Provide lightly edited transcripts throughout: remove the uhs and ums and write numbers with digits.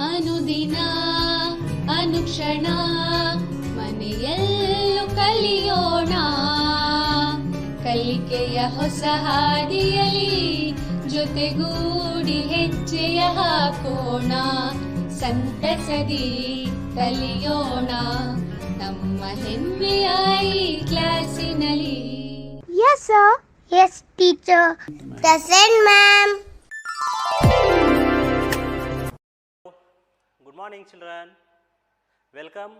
ಅನುದಿನ ಅನುಕ್ಷಣ ಮನೆಯಲ್ಲೂ ಕಲಿಯೋಣ ಕಲಿಕೆಯ ಹೊಸ ಹಾದಿಯಲಿ ಜೊತೆಗೂಡಿ ಹೆಜ್ಜೆಯ ಹಾಕೋಣ ಸಂತಸದಿ ಕಲಿಯೋಣ ನಮ್ಮ ಹೆಮ್ಮೆಯ ಈ ಕ್ಲಾಸಿನಲ್ಲಿ. Yes sir. Yes teacher. Present ma'am. Good morning children. Welcome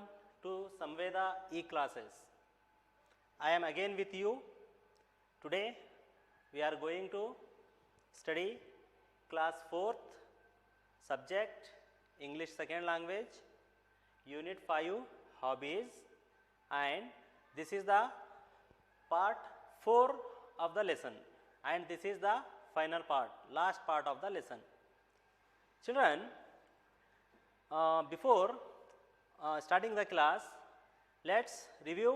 to Samveda e-classes. I am again with you. Today we are going to study class 4th subject English second language unit 5 hobbies, and this is the part 4 of the lesson, and this is the final part, last part of the lesson. Children, before starting the class, let's review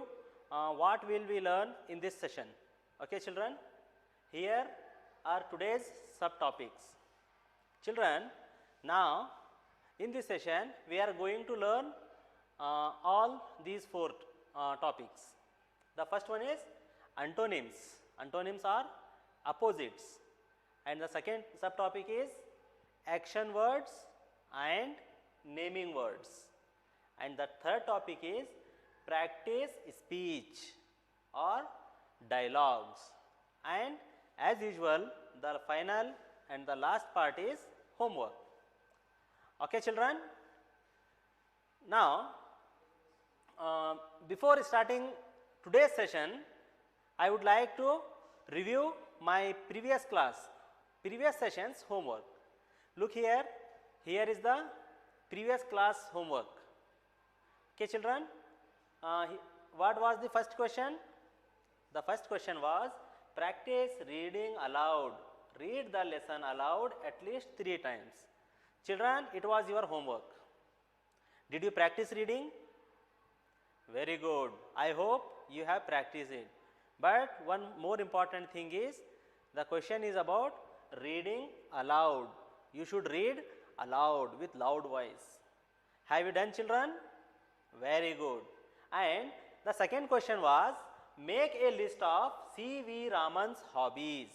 what will we learn in this session. Okay children, here are today's subtopics. Children, now in this session we are going to learn all these 4 topics. The first one is antonyms. Antonyms are opposites, and the second subtopic is action words and naming words, and the third topic is practice speech or dialogues, and as usual the final and the last part is homework. Okay children, now before starting today's session, I would like to review my previous session's homework. Look here, here is the previous class homework. Okay children, what was the first question? The first question was practice reading aloud. Read the lesson aloud at least 3 times. Children, it was your homework. Did you practice reading? Very good. I hope you have practiced it. But one more important thing is, the question is about reading aloud. You should read aloud with loud voice. Have you done children? Very good. And the second question was, make a list of C.V. Raman's hobbies.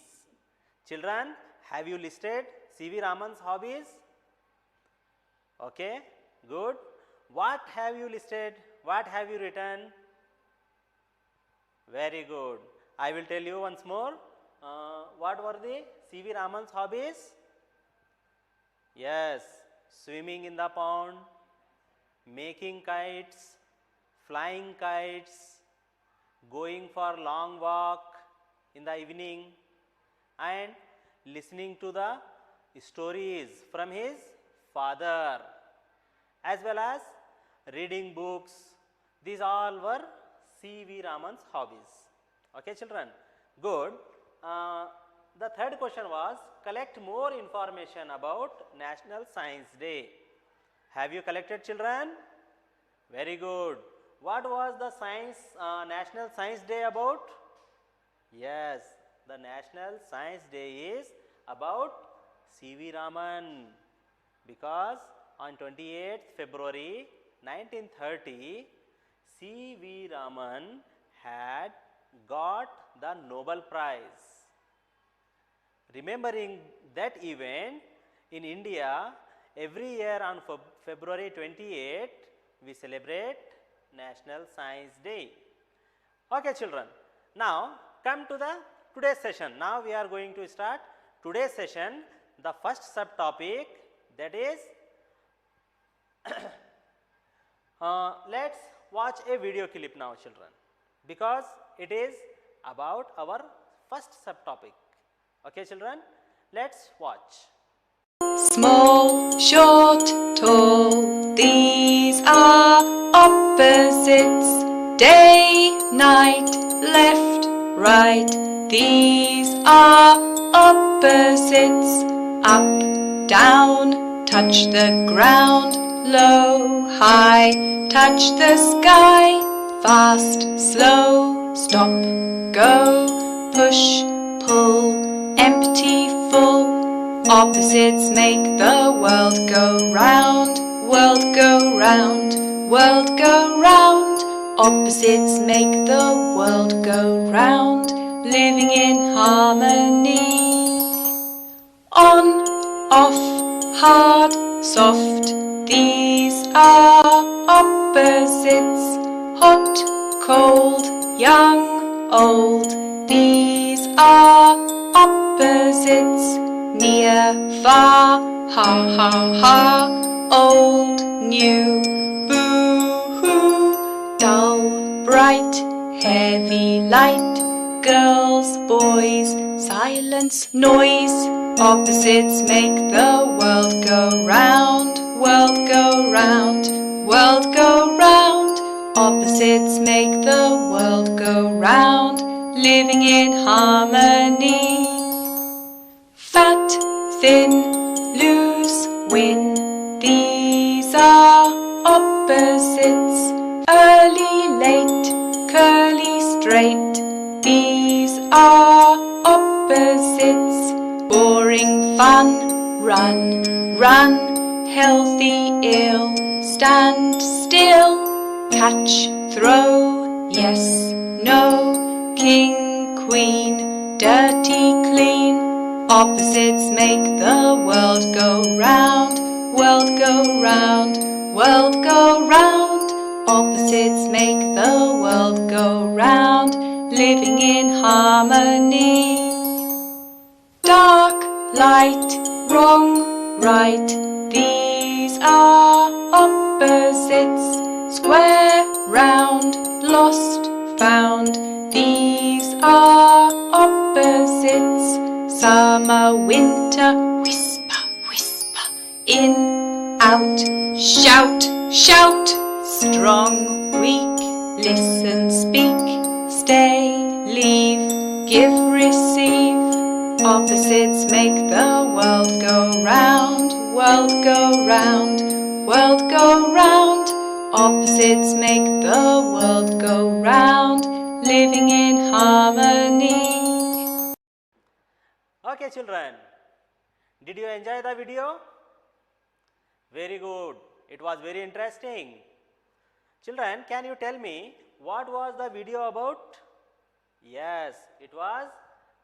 Children, have you listed C.V. Raman's hobbies? Okay, good. What have you listed? What have you written? Very good. I will tell you once more. What were the C.V. Raman's hobbies? Yes, swimming in the pond, making kites, flying kites, going for long walk in the evening, and listening to the stories from his father, as well as reading books. These all were C.V. Raman's hobbies. Okay children, good. The third question was, collect more information about National Science Day. Have you collected children? Very good. What was the National Science Day about? Yes, the National Science Day is about C.V. Raman, because on 28th February 1930, C.V. Raman had got the Nobel Prize. Remembering that event, in India, every year on February 28th, we celebrate National Science Day. Okay children, now come to the today's session. Now we are going to start today's session. The first subtopic, that is let's watch a video clip now children, because it is about our first subtopic. Okay children, let's watch. Small, short, tall, these are opposites. Day, night, left, right, these are opposites. Up, down, touch the ground. Low, high, touch the sky. Fast, slow, stop, go, push, pull, empty, full. Opposites make the world go round, world go round, world go round. Opposites make the world go round, living in harmony. On, off, hard, soft, these are opposites. Hot, cold, young, old, these are opposites. Near, far, ha ha ha, old, new, boo-hoo. Dull, bright, heavy, light, girls, boys, silence, noise. Opposites make the world go round, world go round, world go round. Opposites make the world go round, living in harmony. Fat, thin, lose, win, these are opposites. Early, late, curly, straight, these are opposites. Boring, fun, run, run, healthy, ill, stand still, catch, throw, yes, no, king, queen, dirty, clean. Opposites make the world go round, world go round, world go round. Opposites make the world go round, living in harmony. Dark, light, wrong, right, these are opposites. Square, round, lost, found, these are opposites. Summer, winter, whisper, whisper, in, out, shout, shout. Strong, weak, listen, speak, stay, leave, give, receive. Opposites make the world go round, world go round, world go round. Opposites make the world go round, living in harmony. Okay children, did you enjoy the video? Very good, it was very interesting. Children, can you tell me what was the video about? Yes, it was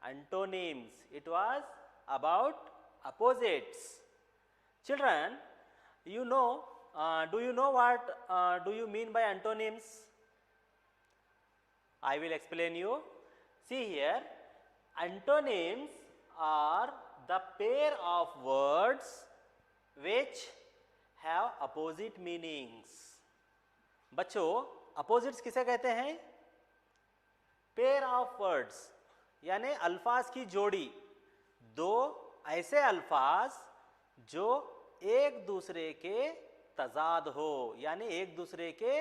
antonyms. It was about opposites. Children, you know, do you know what do you mean by antonyms? I will explain you. See here, antonyms are the pair of words which have opposite meanings. बच्चों, opposites किसे कहते हैं? Pair of words यानी अल्फाज की जोड़ी, दो ऐसे अल्फाज जो एक दूसरे के तजाद हो यानी एक दूसरे के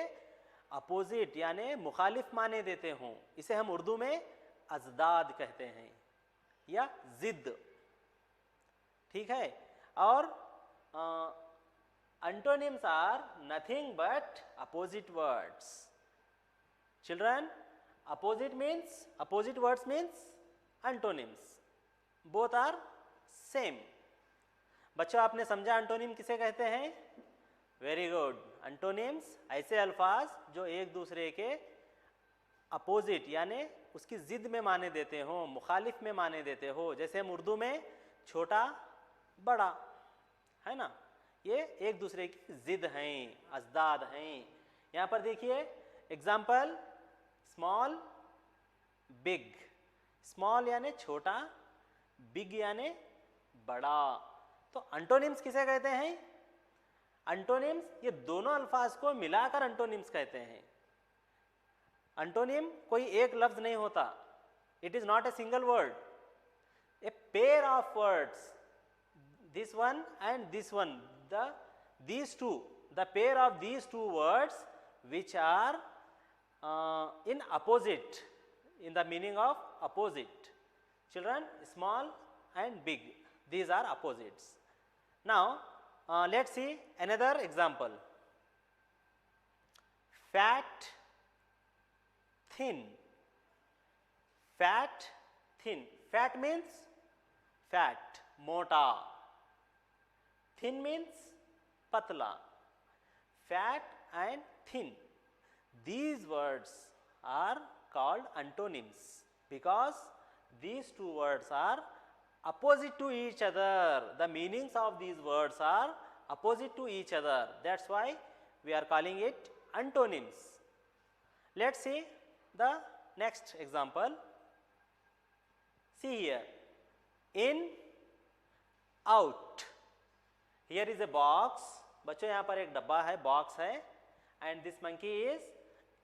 अपोजिट यानी मुखालिफ माने देते हों, इसे हम उर्दू में अजदाद कहते हैं या जिद। ठीक है, और antonyms are nothing but opposite words. Children, opposite words means antonyms. Both are same. बच्चों, आपने समझा एंटोनिम किसे कहते हैं? Very good. एंटोनिम्स ऐसे अल्फाज जो एक दूसरे के अपोजिट यानी उसकी जिद में माने देते हो, मुखालिफ में माने देते हो। जैसे हम उर्दू में छोटा बड़ा, है ना, ये एक दूसरे की जिद हैं, अजदाद हैं। यहाँ पर देखिए एग्जाम्पल, स्मॉल बिग। स्मॉल यानी छोटा, बिग यानी बड़ा। तो एंटोनिम्स किसे कहते हैं? एंटोनिम्स ये दोनों अल्फाज को मिलाकर एंटोनिम्स कहते हैं। एंटोनिम कोई एक लफ्ज नहीं होता, it is not a single word, a pair of words, this one and this one, these two, the pair of these two words which are in opposite, in the meaning of opposite. Children, small and big, these are opposites. Now let's see another example. Fat, thin. Fat, thin. Fat means fat, mota. Thin means patla, fat and thin. These words are called antonyms because these two words are opposite to each other. The meanings of these words are opposite to each other. That's why we are calling it antonyms. Let's see the next example. See here, in, out. Here is a box. बच्चों यहाँ पर एक डब्बा है, box है, and this monkey is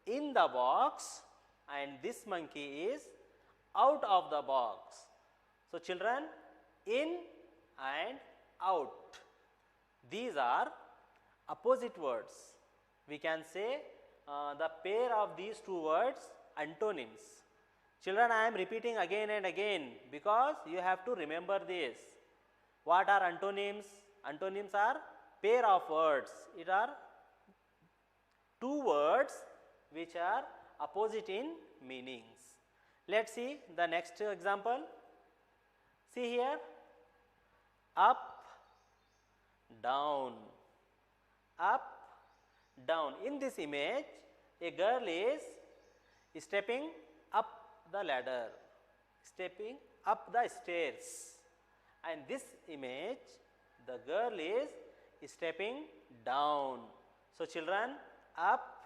in the box and this monkey is out of the box. So children, in and out, these are opposite words. We can say the pair of these two words antonyms. Children, I am repeating again and again because you have to remember this. What are antonyms? Antonyms are pair of words. It are two words which are opposite in meanings. Let's see the next example. See here, up, down, up, down. In this image, a girl is stepping up the ladder, stepping up the stairs. And this image, the girl is stepping down. So children, up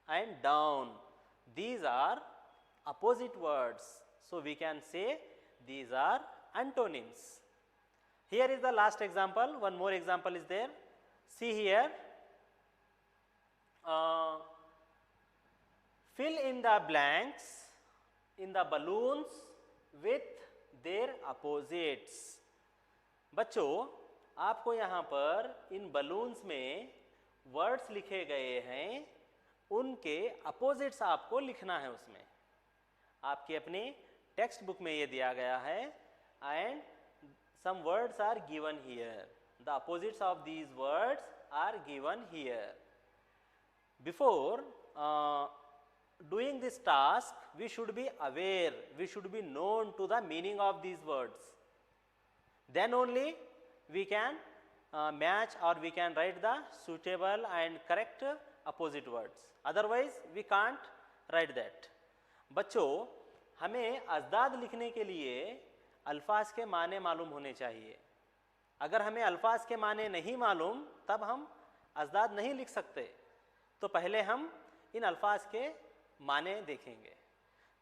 and down, these are opposite words. So we can say these are antonyms. Here is the last example. One more example is there. See here, fill in the blanks in the balloons with their opposites. बच्चों, आपको यहाँ पर इन balloons में words लिखे गए हैं, उनके opposites आपको लिखना है उसमें. आपकी अपनी टेक्स्ट बुक में ये दिया गया है and some words are given here. The opposites of these words are given here. Before doing this task, we should be aware, we should be known to the meaning of these words. Then only we can match or we can write the suitable and correct opposite words. Otherwise, we can't write that. बच्चों, हमें अज़दाद लिखने के लिए अल्फाज के माने मालूम होने चाहिए. अगर हमें अल्फाज के माने नहीं मालूम तब हम अज़दाद नहीं लिख सकते. तो पहले हम इन अल्फाज के माने देखेंगे.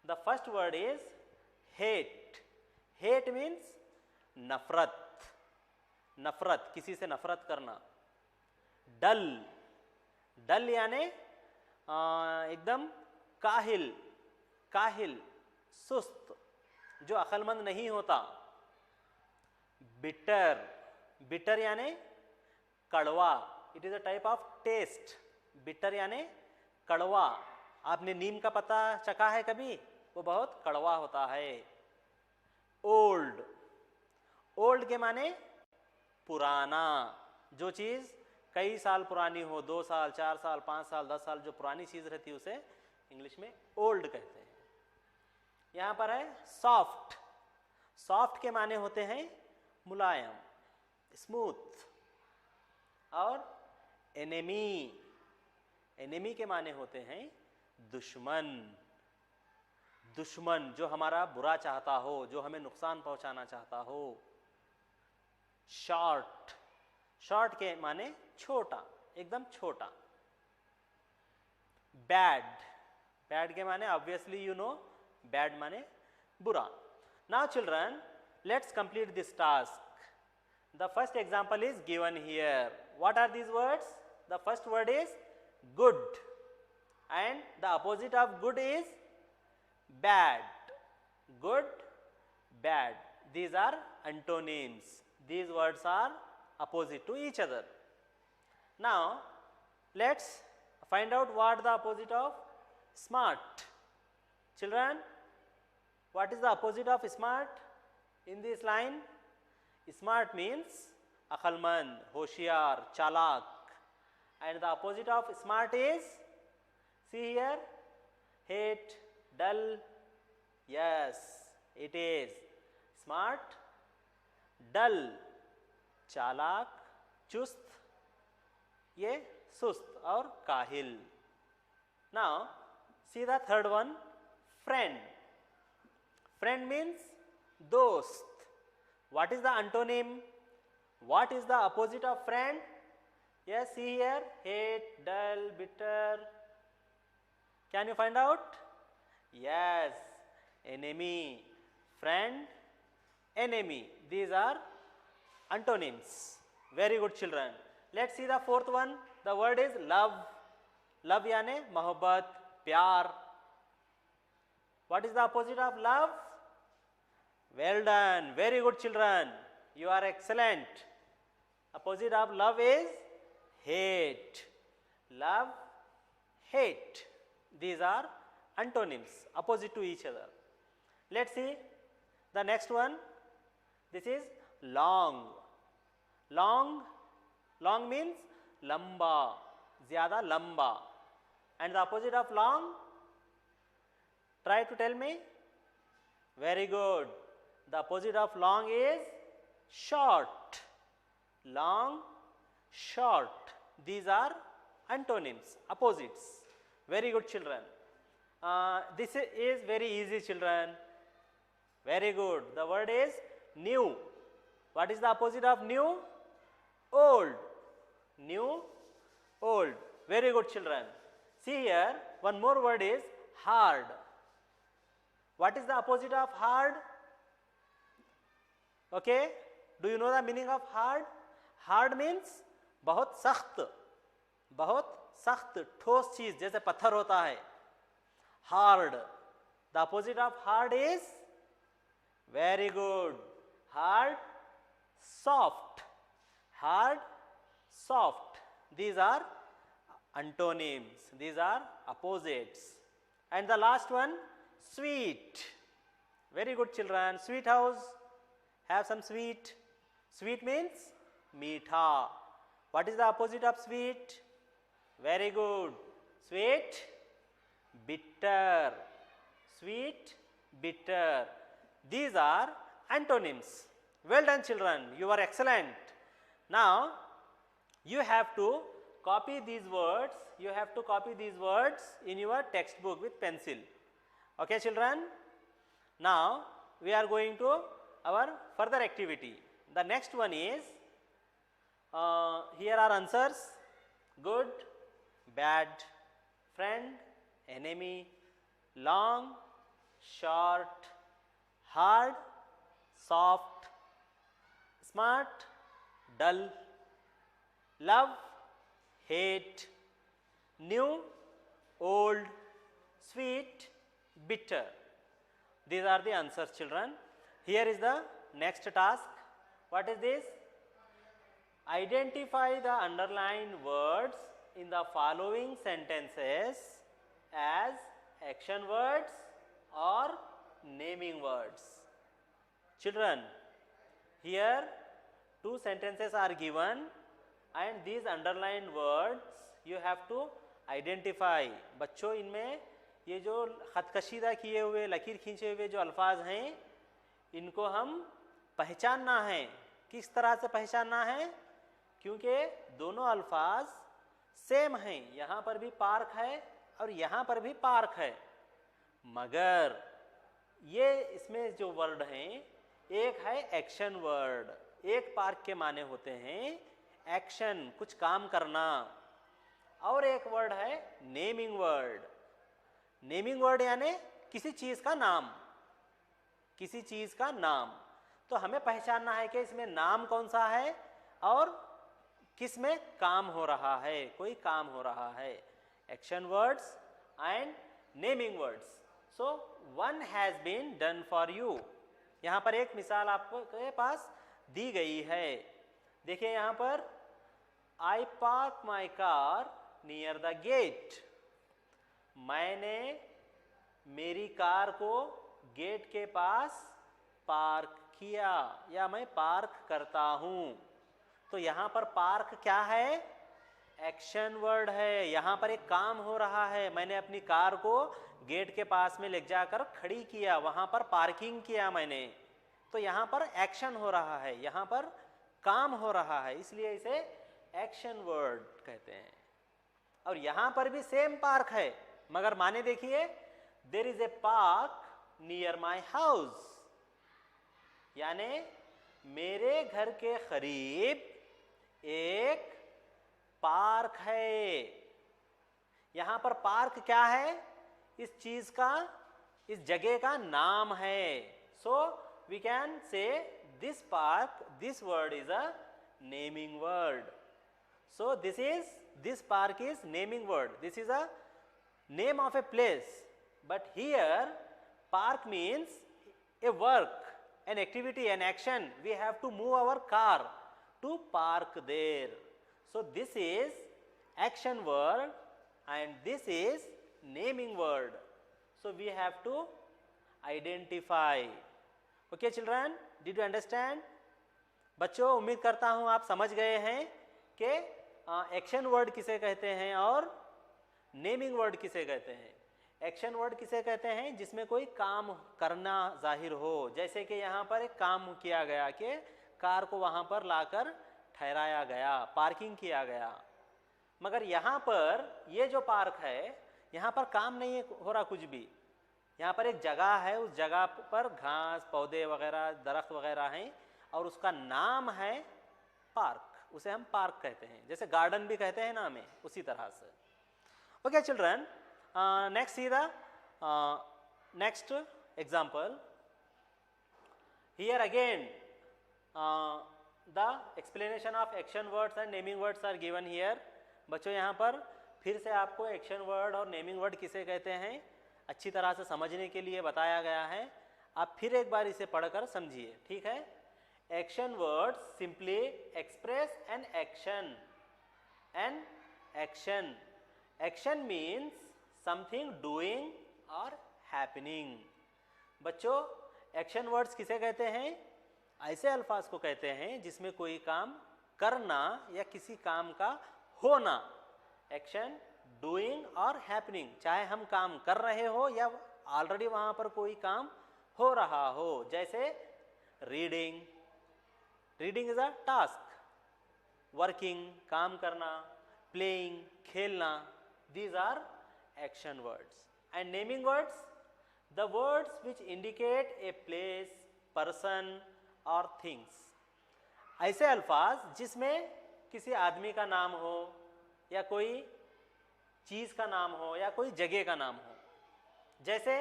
The first word is hate. Hate means नफरत, नफरत, किसी से नफरत करना. डल, डल यानी एकदम काहिल, काहिल, सुस्त, जो अक्लमंद नहीं होता. बिटर, बिटर यानी कड़वा. It is a type of taste. Bitter यानी कड़वा. आपने नीम का पत्ता चखा है कभी? वो बहुत कड़वा होता है. ओल्ड, ओल्ड के माने पुराना. जो चीज़ कई साल पुरानी हो, 2 साल, 4 साल, 5 साल, 10 साल, जो पुरानी चीज़ रहती है उसे इंग्लिश में ओल्ड कहते हैं. यहाँ पर है सॉफ्ट. सॉफ्ट के माने होते हैं मुलायम, स्मूथ. और एनेमी, एनेमी के माने होते हैं दुश्मन. दुश्मन जो हमारा बुरा चाहता हो, जो हमें नुकसान पहुंचाना चाहता हो. शॉर्ट, शॉर्ट के माने छोटा, एकदम छोटा. बैड, बैड के माने ऑब्वियसली यू नो, बैड माने बुरा. Now children, let's complete this task. The first example is given here. What are these words? The first word is good and the opposite of good is bad. Good, bad. These are antonyms. These words are opposite to each other. Now, let's find out what the opposite of smart. Children, what is the opposite of smart in this line? Smart means अक्लमंद, होशियार, चालाक. And the opposite of smart is, see here, hate, dull. Yes, it is smart, dull, चालाक, चुस्त, ये सुस्त और काहिल. Now see the third one, friend. Friend means dost. What is the antonym? What is the opposite of friend? Yes, see here, hate, dull, bitter. Can you find out? Yes, enemy. Friend, enemy. These are antonyms. Very good children. Let's see the fourth one. The word is love. Love यानी मोहब्बत, प्यार. What is the opposite of love? Well done. Very good children. You are excellent. Opposite of love is hate. Love, hate. These are antonyms, opposite to each other. Let's see the next one. This is long. Long, long means lamba, zyada lamba. And the opposite of long? Try to tell me. Very good. The opposite of long is short. Long, short. These are antonyms, opposites. Very good children. This is very easy children. Very good. The word is new. What is the opposite of new? Old. New, old. Very good children. See here, one more word is hard. What is the opposite of hard? Okay, do you know the meaning of hard? Hard means बहुत सख्त ठोस चीज जैसे पत्थर होता है. Hard. The opposite of hard is? Very good. Hard, soft. Hard, soft. These are antonyms. These are opposites. And the last one, sweet. Very good children. Sweet house. Have some sweet. Sweet means meetha. What is the opposite of sweet? Very good. Sweet, bitter. Sweet, bitter. These are antonyms. Well done children. You are excellent. Now you have to copy these words. You have to copy these words in your textbook with pencil. Okay children. Now we are going to our further activity. The next one is, here are answers: good, bad, friend, enemy, long, short, hard, soft, smart, dull, love, hate, new, old, sweet, bitter. These are the answers children. Here is the next task. What is this? Identify the underlined words in the following sentences as action words or naming words. Children, here two sentences are given and these underlined words you have to identify. बच्चों, इनमें ये जो खत कशीदा किए हुए, लकीर खींचे हुए जो अल्फाज हैं, इनको हम पहचानना है. किस तरह से पहचानना है? क्योंकि दोनों अल्फाज सेम हैं. यहाँ पर भी पार्क है और यहाँ पर भी पार्क है, मगर ये इसमें जो वर्ड हैं, एक है एक्शन वर्ड. एक पार्क के माने होते हैं एक्शन, कुछ काम करना, और एक वर्ड है नेमिंग वर्ड. नेमिंग वर्ड यानी किसी चीज का नाम, किसी चीज का नाम. तो हमें पहचानना है कि इसमें नाम कौन सा है और किस में काम हो रहा है, कोई काम हो रहा है. Action words and naming words. So one has been done for you. यहाँ पर एक मिसाल आपके पास दी गई है. देखिए यहाँ पर, I park my car near the gate. मैंने मेरी कार को गेट के पास पार्क किया, या मैं पार्क करता हूं. तो यहां पर पार्क क्या है? एक्शन वर्ड है. यहां पर एक काम हो रहा है. मैंने अपनी कार को गेट के पास में ले जाकर खड़ी किया, वहां पर पार्किंग किया मैंने. तो यहां पर एक्शन हो रहा है, यहां पर काम हो रहा है, इसलिए इसे एक्शन वर्ड कहते हैं। और यहां पर भी सेम पार्क है, मगर माने देखिए, there is a park near my house, यानी मेरे घर के करीब एक पार्क है। यहां पर पार्क क्या है? इस चीज का, इस जगह का नाम है। So we can say this park, this word is a naming word. So this park is naming word. This is a name of a place, but here park means a work, an activity, an action. We have to move our car to park there. So this is action word and this is naming word. So we have to identify. Okay children, did you understand? बच्चों, उम्मीद करता हूँ आप समझ गए हैं कि action word किसे कहते हैं और नेमिंग वर्ड किसे कहते हैं। एक्शन वर्ड किसे कहते हैं? जिसमें कोई काम करना जाहिर हो, जैसे कि यहाँ पर एक काम किया गया कि कार को वहाँ पर लाकर ठहराया गया, पार्किंग किया गया। मगर यहाँ पर ये जो पार्क है, यहाँ पर काम नहीं हो रहा कुछ भी। यहाँ पर एक जगह है, उस जगह पर घास, पौधे वगैरह, दरख्त वगैरह हैं और उसका नाम है पार्क। उसे हम पार्क कहते हैं, जैसे गार्डन भी कहते हैं ना हमें, उसी तरह से। Okay children, next see the next example. Here again the explanation of action words and naming words are given here. बच्चों, यहाँ पर फिर से आपको एक्शन वर्ड और नेमिंग वर्ड किसे कहते हैं अच्छी तरह से समझने के लिए बताया गया है। आप फिर एक बार इसे पढ़कर समझिए, ठीक है? Action words simply express an action. An action. Action means something doing or happening. बच्चों, एक्शन वर्ड्स किसे कहते हैं? ऐसे अल्फाज को कहते हैं जिसमें कोई काम करना या किसी काम का होना। एक्शन, डूइंग और हैपनिंग, चाहे हम काम कर रहे हो या ऑलरेडी वहाँ पर कोई काम हो रहा हो, जैसे reading, reading is a task, working, काम करना, प्लेइंग, खेलना, these are action words. And naming words, the words which indicate a place, person और थिंग्स। ऐसे अल्फाज जिसमें किसी आदमी का नाम हो या कोई चीज का नाम हो या कोई जगह का नाम हो। जैसे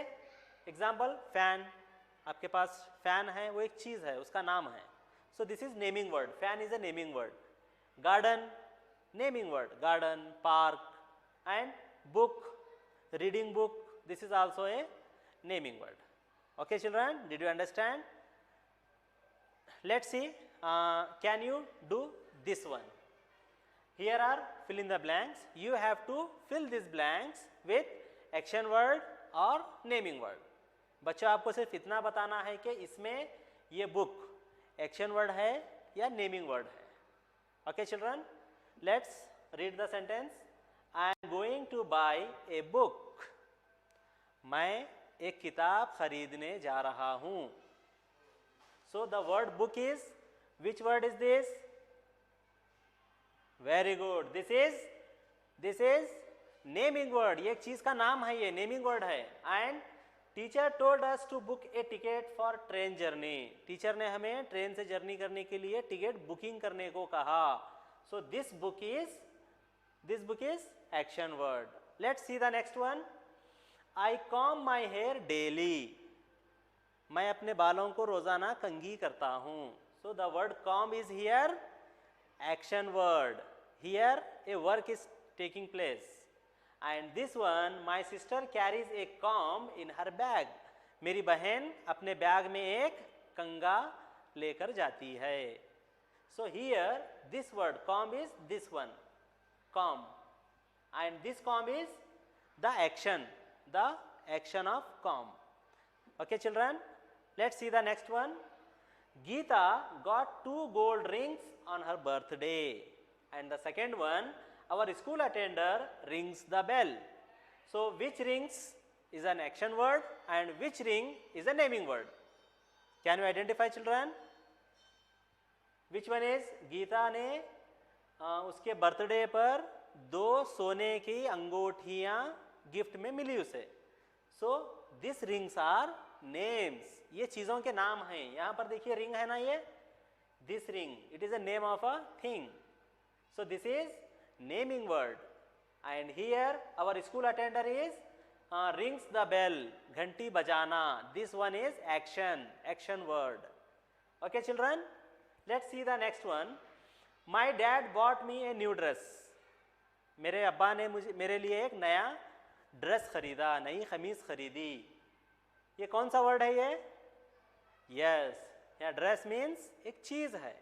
एग्जाम्पल, फैन, आपके पास फैन है, वो एक चीज है, उसका नाम है। So this is naming word. Fan is a naming word. Garden, naming word. Garden, park, and book, reading book. This is also a naming word. Okay, children, did you understand? Let's see. Can you do this one? Here are fill in the blanks. You have to fill these blanks with action word or naming word. बच्चों, आपको सिर्फ इतना बताना है कि इसमें ये book action word है या नेमिंग वर्ड है। Okay children, let's read the sentence. I am going to buy a book. मैं एक किताब खरीदने जा रहा हूं। So the word book is, which word is this? Very good, this is naming word. ये एक चीज का नाम है, ये नेमिंग वर्ड है। And teacher told us to book a ticket for train journey. Teacher ने हमें ट्रेन से जर्नी करने के लिए टिकट बुकिंग करने को कहा। So this book is action word. Let's see the next one. I comb my hair daily. मैं अपने बालों को रोजाना कंघी करता हूं। So the word comb is here action word. Here a work is taking place. And this one, my sister carries a comb in her bag. मेरी बहन अपने बैग में एक कंघा लेकर जाती है। So here this word comb is this one, comb, and this comb is the action of comb. Okay children, let's see the next one. Geeta got 2 gold rings on her birthday, and the second one, our school attender rings the bell. So which rings is an action word and which ring is a naming word? Can you identify children? Which one is? Gita ने उसके birthday पर 2 सोने की अंगूठियां gift में मिली उसे. So this rings are names. ये चीजों के नाम हैं. यहां पर देखिए रिंग है ना, ये this ring, it is a name of a thing. So this is naming word. And here our school attender is rings the bell, घंटी बजाना. This one is action, action word. Okay children, let's see the next one. My dad bought me a new dress. मेरे अब्बा ने मेरे लिए एक नया dress खरीदा, नई खमीज खरीदी. ये कौन सा वर्ड है ये? यस, यहाँ ड्रेस मीन्स एक चीज है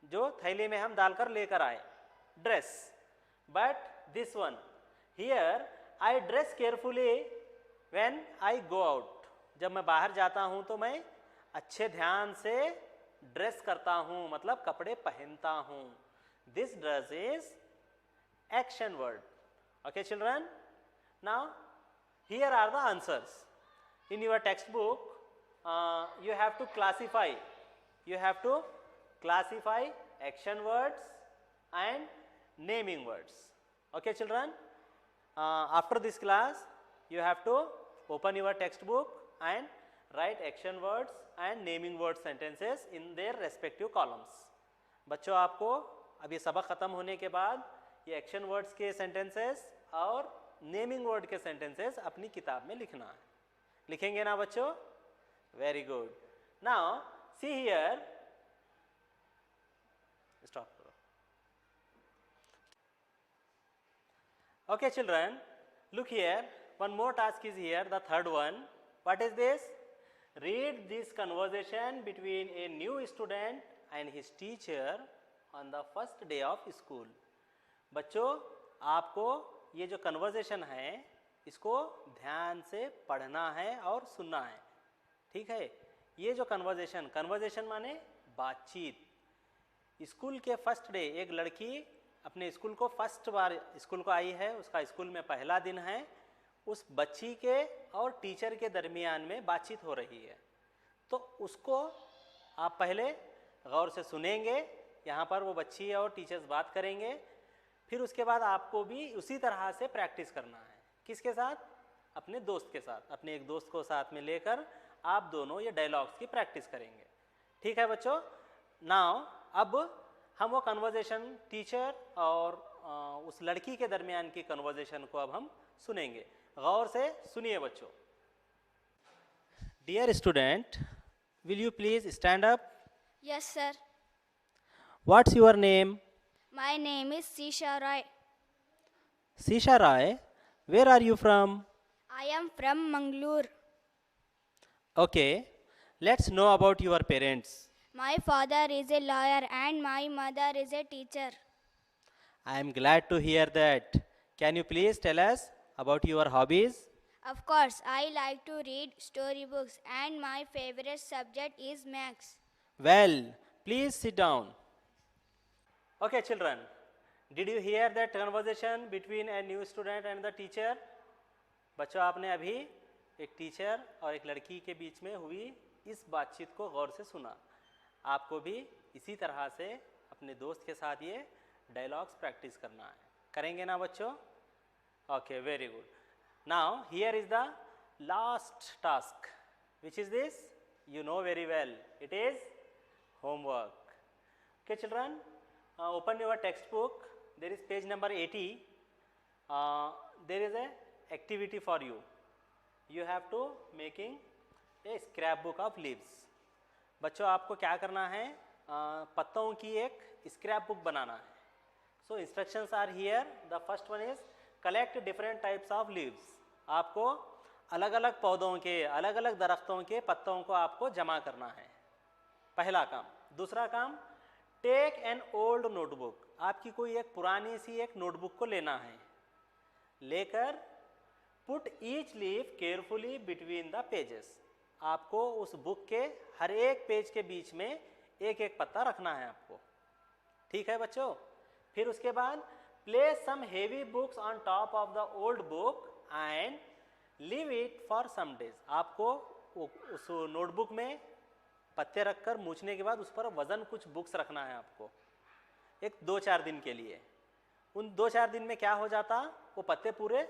जो थैली में हम डालकर लेकर आए, dress. But this one here, I dress carefully when I go out. जब मैं बाहर जाता हूं तो मैं अच्छे ध्यान से ड्रेस करता हूं, मतलब कपड़े पहनता हूं. This dress is action word. Okay children, now here are the answers. In your textbook you have to classify action words and naming words. Okay children, after this class you have to open your textbook and write action words and naming word sentences in their respective columns. बच्चों, आपको अब ये सबक ख़त्म होने के बाद ये एक्शन वर्ड्स के सेंटेंसेस और नेमिंग वर्ड के सेंटेंसेस अपनी किताब में लिखना है. लिखेंगे ना बच्चों? Very good. Now see here, stop करो. Okay children, look here, one more task is here, the third one. What is this? Read this conversation between a new student and his teacher on the first day of school. बच्चों, आपको ये जो conversation है इसको ध्यान से पढ़ना है और सुनना है. ठीक है? ये जो कन्वर्सेशन माने बातचीत. स्कूल के फर्स्ट डे, एक लड़की अपने स्कूल को फर्स्ट बार स्कूल को आई है, उसका स्कूल में पहला दिन है. उस बच्ची के और टीचर के दरमियान में बातचीत हो रही है, तो उसको आप पहले गौर से सुनेंगे. यहाँ पर वो बच्ची और टीचर्स बात करेंगे. फिर उसके बाद आपको भी उसी तरह से प्रैक्टिस करना है. किसके साथ? अपने दोस्त के साथ. अपने एक दोस्त को साथ में लेकर आप दोनों ये डायलॉग्स की प्रैक्टिस करेंगे. ठीक है बच्चों? नाउ अब हम वो कन्वर्सेशन टीचर और उस लड़की के दरमियान की कन्वर्सेशन को अब हम सुनेंगे. गौर से सुनिए बच्चों. Dear student, will you please stand up? Yes, sir. What's your name? My name is Sisha Roy. Sisha Roy, where are you from? I am from Mangalore. Okay, let's know about your parents. My father is a lawyer and my mother is a teacher. I am glad to hear that. Can you please tell us about your hobbies? Of course, I like to read storybooks and my favorite subject is maths. Well, please sit down. Okay children, did you hear that conversation between a new student and the teacher? बच्चों, आपने अभी एक teacher और एक लड़की के बीच में हुई इस बातचीत को गौर से सुना. आपको भी इसी तरह से अपने दोस्त के साथ ये डायलॉग्स प्रैक्टिस करना है. करेंगे ना बच्चों? Okay, very good. Now here is the last task. Which is this? You know very well, it is homework. Okay children, open your textbook. There is page number 80. There is a activity for you. You have to making a scrapbook of leaves. बच्चों, आपको क्या करना है? पत्तों की एक scrap book बनाना है. So instructions are here. The first one is collect different types of leaves. आपको अलग अलग पौधों के, अलग अलग दरख्तों के पत्तों को आपको जमा करना है. पहला काम. दूसरा काम, टेक एन ओल्ड नोटबुक. आपकी कोई एक पुरानी सी एक नोटबुक को लेना है. लेकर put each leaf carefully between the pages. आपको उस बुक के हर एक पेज के बीच में एक एक पत्ता रखना है आपको. ठीक है बच्चों? फिर उसके बाद place some heavy books on top of the old book and leave it for some days. आपको उस नोटबुक में पत्ते रखकर मूछने के बाद उस पर वजन कुछ बुक्स रखना है आपको, एक 2-4 दिन के लिए। उन 2-4 दिन में क्या हो जाता, वो पत्ते पूरे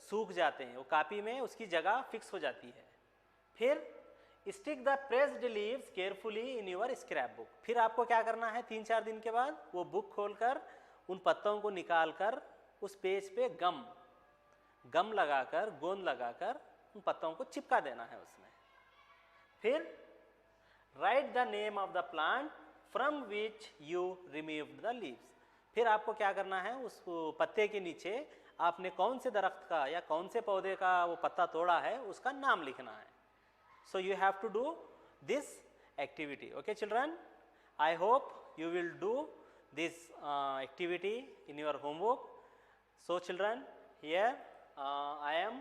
सूख जाते हैं, वो कॉपी में उसकी जगह फिक्स हो जाती है। फिर stick the pressed leaves carefully in your scrap book. फिर आपको क्या करना है, 3-4 दिन के बाद वो बुक खोलकर उन पत्तों को निकालकर उस पेज पे गम लगाकर, गोंद लगाकर उन पत्तों को चिपका देना है उसमें। फिर right the name of the plant from which you removed the leaves. फिर आपको क्या करना है, उस पत्ते के नीचे आपने कौन से दरख्त का या कौन से पौधे का वो पत्ता तोड़ा है उसका नाम लिखना है। So you have to do this activity. Okay children, I hope you will do this activity in your homework. So children, here I am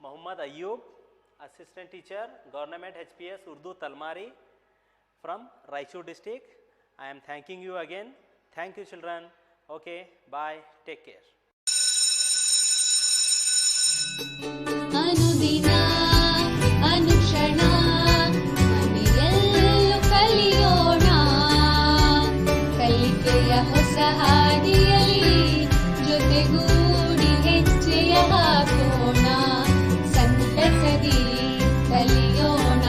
Mohammad Ayub, assistant teacher, Government HPS Urdu Talmari from Raichur district. I am thanking you again. Thank you children. Okay, bye, take care. ಅನುದಿನ ಅನುಕ್ಷಣ ಮನೆಯಲ್ಲೂ ಕಲಿಯೋಣ, ಕಲಿಕೆಯ ಹೊಸ ಹಾದಿಯಲ್ಲಿ ಜೊತೆಗೂಡಿ ಹೆಜ್ಜೆಯ ಹಾಕೋಣ, ಸಂತಸದಿ ಕಲಿಯೋಣ.